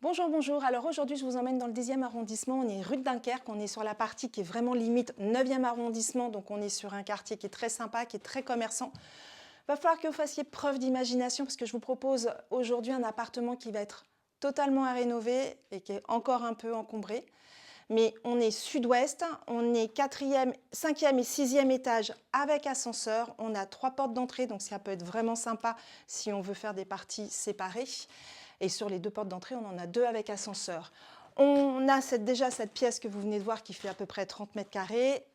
Bonjour, bonjour. Alors aujourd'hui, je vous emmène dans le 10e arrondissement. On est rue de Dunkerque. On est sur la partie qui est vraiment limite 9e arrondissement. Donc on est sur un quartier qui est très sympa, qui est très commerçant. Va falloir que vous fassiez preuve d'imagination parce que je vous propose aujourd'hui un appartement qui va être totalement à rénover et qui est encore un peu encombré. Mais on est sud-ouest, on est 4e, 5e et 6e étage avec ascenseur. On a 3 portes d'entrée, donc ça peut être vraiment sympa si on veut faire des parties séparées. Et sur les 2 portes d'entrée, on en a 2 avec ascenseur. On a déjà cette pièce que vous venez de voir qui fait à peu près 30 mètres carrés.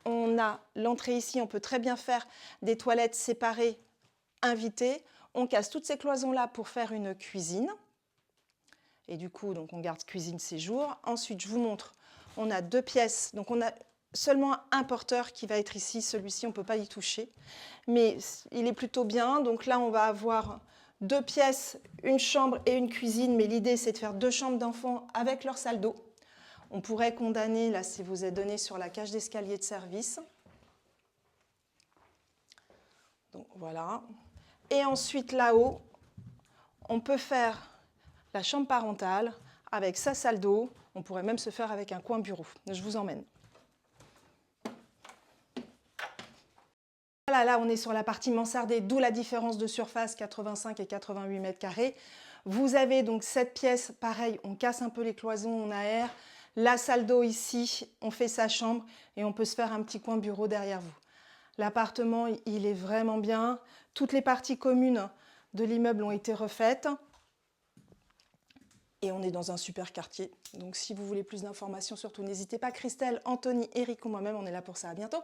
On a l'entrée ici, on peut très bien faire des toilettes séparées, invitées. On casse toutes ces cloisons-là pour faire une cuisine. Et du coup, donc on garde cuisine séjour. Ensuite, je vous montre, on a 2 pièces. Donc on a seulement un porteur qui va être ici. Celui-ci, on ne peut pas y toucher. Mais il est plutôt bien. Donc là, on va avoir 2 pièces, une chambre et une cuisine. Mais l'idée, c'est de faire 2 chambres d'enfants avec leur salle d'eau. On pourrait condamner, là, si vous êtes donné sur la cage d'escalier de service. Donc voilà. Et ensuite, là-haut, on peut faire la chambre parentale avec sa salle d'eau. On pourrait même se faire avec un coin bureau. Je vous emmène. Voilà, là, on est sur la partie mansardée, d'où la différence de surface, 85 et 88 mètres carrés. Vous avez donc cette pièce, pareil, on casse un peu les cloisons, on aère. La salle d'eau ici, on fait sa chambre et on peut se faire un petit coin bureau derrière vous. L'appartement, il est vraiment bien. Toutes les parties communes de l'immeuble ont été refaites. Et on est dans un super quartier. Donc si vous voulez plus d'informations, surtout n'hésitez pas. Christelle, Anthony, Eric ou moi-même, on est là pour ça. À bientôt.